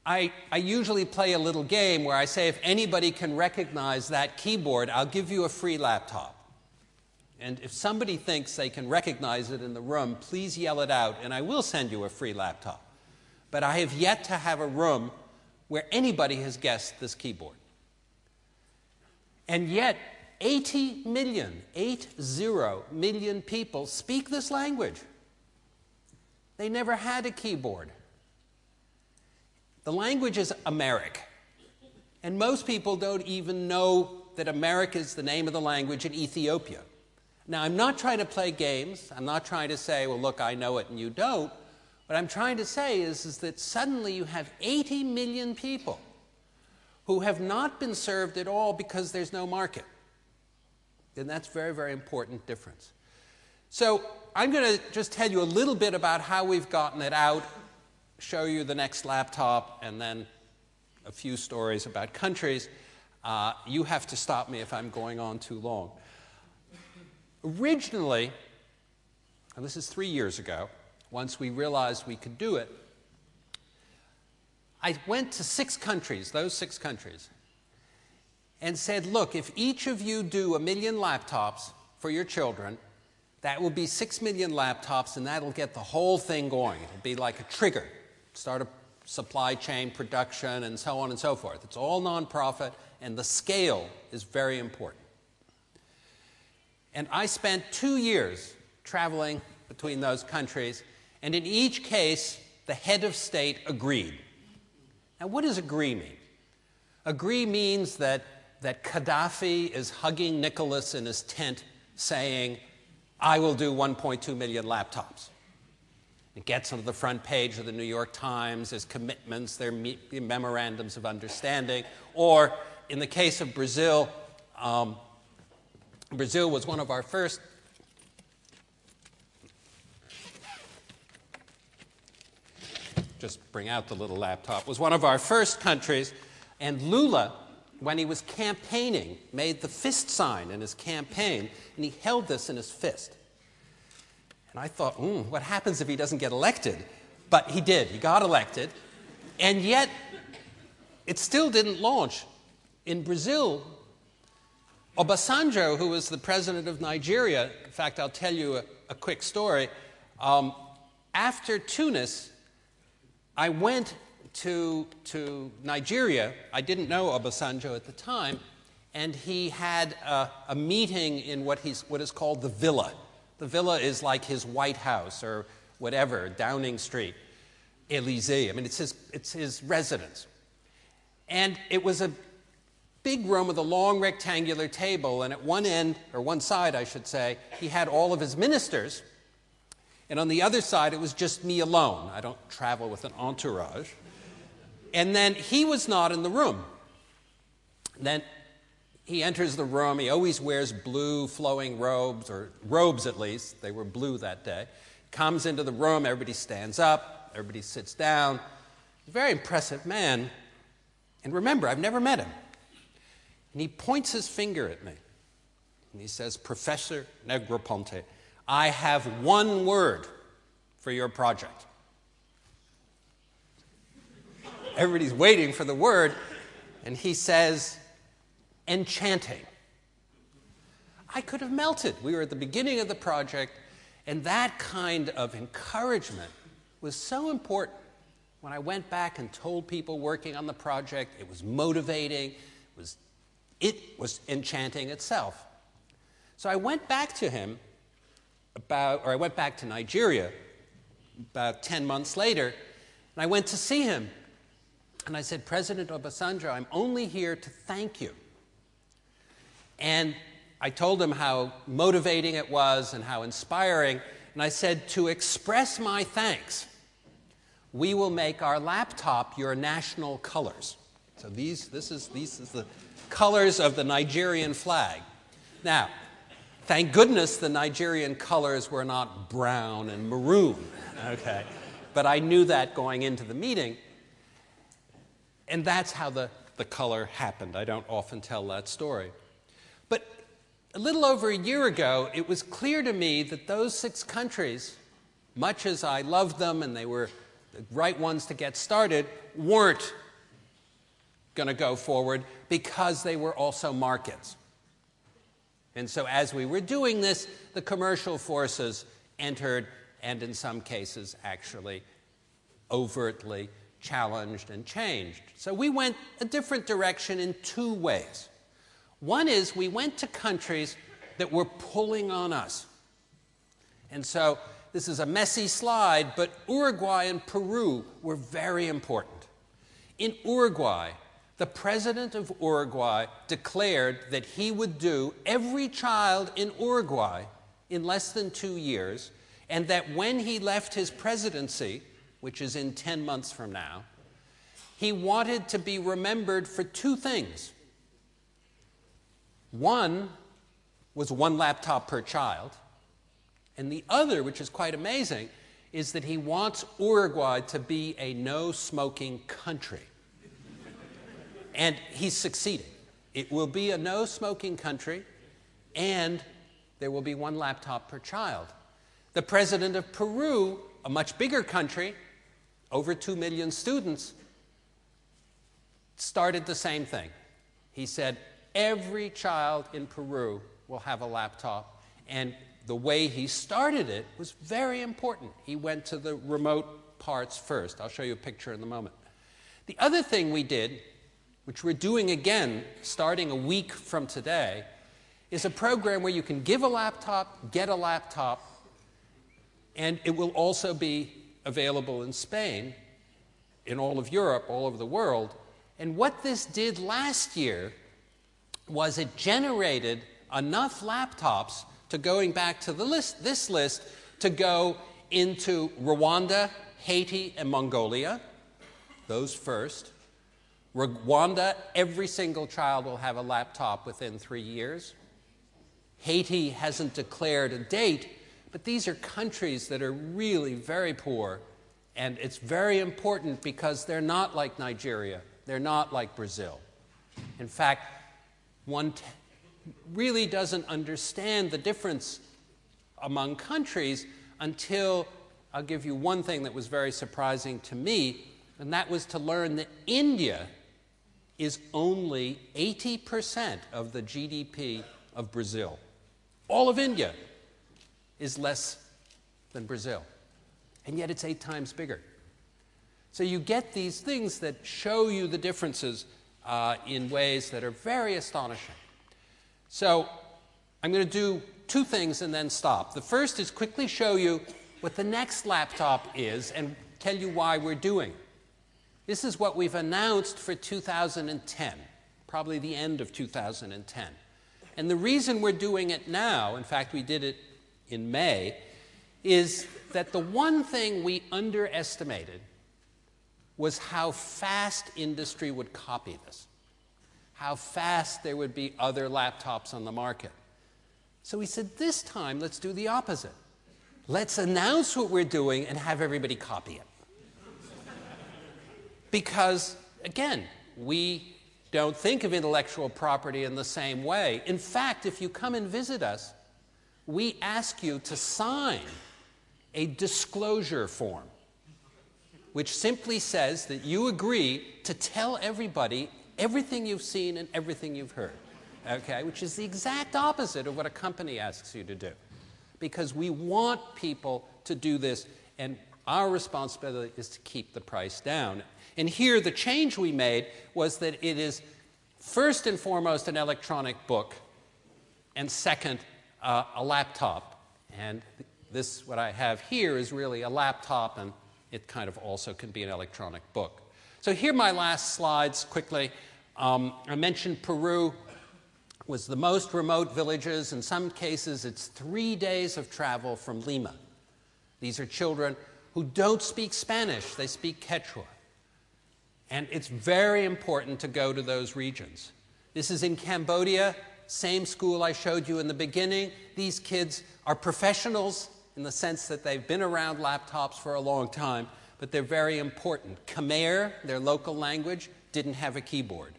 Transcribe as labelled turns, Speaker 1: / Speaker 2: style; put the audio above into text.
Speaker 1: I usually play a little game where I say, if anybody can recognize that keyboard, I'll give you a free laptop. And if somebody thinks they can recognize it in the room, please yell it out, and I will send you a free laptop. But I have yet to have a room where anybody has guessed this keyboard. And yet, 80 million people speak this language. They never had a keyboard. The language is Amharic. And most people don't even know that Amharic is the name of the language in Ethiopia. Now, I'm not trying to play games. I'm not trying to say, well, look, I know it and you don't. What I'm trying to say is that suddenly you have 80 million people who have not been served at all because there's no market. And that's a very, very important difference. So I'm going to just tell you a little bit about how we've gotten it out, show you the next laptop, and then a few stories about countries. You have to stop me if I'm going on too long. Originally, and this is 3 years ago, once we realized we could do it, I went to 6 countries, those 6 countries, and said, look, if each of you do 1 million laptops for your children, that will be 6 million laptops, and that'll get the whole thing going. It'll be like a trigger, start a supply chain production, and so on and so forth. It's all nonprofit, and the scale is very important. And I spent 2 years traveling between those countries, and in each case, the head of state agreed. Now, what does agree mean? Agree means that Gaddafi is hugging Nicolas in his tent saying, I will do 1.2 million laptops. It gets onto the front page of the New York Times, there's commitments, there are memorandums of understanding. Or in the case of Brazil, Brazil was one of our first just bring out the little laptop, was one of our first countries, and Lula, when he was campaigning, made the fist sign in his campaign, and he held this in his fist. And I thought, what happens if he doesn't get elected? But he did. He got elected. And yet, it still didn't launch. In Brazil, Obasanjo, who was the president of Nigeria, in fact, I'll tell you a quick story. After Tunis, I went to Nigeria. I didn't know Obasanjo at the time, and he had a meeting in what is called the Villa. The Villa is like his White House or whatever, Downing Street, Élysée. I mean, it's his residence. And it was a big room with a long rectangular table, and at one end, or one side, I should say, he had all of his ministers. And on the other side, it was just me alone. I don't travel with an entourage. And then he was not in the room. Then he enters the room. He always wears blue flowing robes, or robes at least. They were blue that day. Comes into the room. Everybody stands up. Everybody sits down. He's a very impressive man. And remember, I've never met him. And he points his finger at me. And he says, Professor Negroponte, I have one word for your project. Everybody's waiting for the word, and he says, enchanting. I could have melted. We were at the beginning of the project, and that kind of encouragement was so important. When I went back and told people working on the project, it was motivating, it was enchanting itself. So I went back to him I went back to Nigeria about 10 months later, and I went to see him. And I said, President Obasanjo, I'm only here to thank you. And I told him how motivating it was and how inspiring. And I said, to express my thanks, we will make our laptop your national colors. So these is the colors of the Nigerian flag. Now, thank goodness the Nigerian colors were not brown and maroon, okay? But I knew that going into the meeting, and that's how the color happened. I don't often tell that story. But a little over a year ago, it was clear to me that those 6 countries, much as I loved them and they were the right ones to get started, weren't going to go forward because they were also markets. And so as we were doing this, the commercial forces entered and in some cases actually overtly challenged and changed. So we went a different direction in two ways. One is we went to countries that were pulling on us. And so this is a messy slide, but Uruguay and Peru were very important. In Uruguay, the president of Uruguay declared that he would do every child in Uruguay in less than 2 years, and that when he left his presidency, which is in 10 months from now, he wanted to be remembered for two things. One was 1 laptop per child, and the other, which is quite amazing, is that he wants Uruguay to be a no-smoking country. And he's succeeding. It will be a no-smoking country, and there will be 1 laptop per child. The president of Peru, a much bigger country, over 2 million students, started the same thing. He said, every child in Peru will have a laptop, and the way he started it was very important. He went to the remote parts first. I'll show you a picture in a moment. The other thing we did, which we're doing again starting a week from today, is a program where you can give a laptop, get a laptop, and it will also be available in Spain, in all of Europe, all over the world. And what this did last year was it generated enough laptops to, going back to the list, this list, to go into Rwanda, Haiti, and Mongolia, those first. Rwanda, every single child will have a laptop within 3 years. Haiti hasn't declared a date, but these are countries that are really very poor, and it's very important because they're not like Nigeria. They're not like Brazil. In fact, one really doesn't understand the difference among countries until, I'll give you one thing that was very surprising to me, and that was to learn that India is only 80% of the GDP of Brazil. All of India is less than Brazil, and yet it's 8 times bigger. So you get these things that show you the differences in ways that are very astonishing. So I'm going to do 2 things and then stop. The first is quickly show you what the next laptop is and tell you why we're doing it. This is what we've announced for 2010, probably the end of 2010. And the reason we're doing it now, in fact, we did it in May, is that the one thing we underestimated was how fast industry would copy this, how fast there would be other laptops on the market. So we said, this time, let's do the opposite. Let's announce what we're doing and have everybody copy it. Because, again, we don't think of intellectual property in the same way. In fact, if you come and visit us, we ask you to sign a disclosure form, which simply says that you agree to tell everybody everything you've seen and everything you've heard, okay? Which is the exact opposite of what a company asks you to do. Because we want people to do this, and our responsibility is to keep the price down. And here, the change we made was that it is first and foremost an electronic book, and second, a laptop. And this, what I have here, is really a laptop, and it kind of also can be an electronic book. So here are my last slides quickly. I mentioned Peru was the most remote villages. In some cases, it's 3 days of travel from Lima. These are children who don't speak Spanish. They speak Quechua. And it's very important to go to those regions. This is in Cambodia, same school I showed you in the beginning. These kids are professionals in the sense that they've been around laptops for a long time, but they're very important. Khmer, their local language, didn't have a keyboard.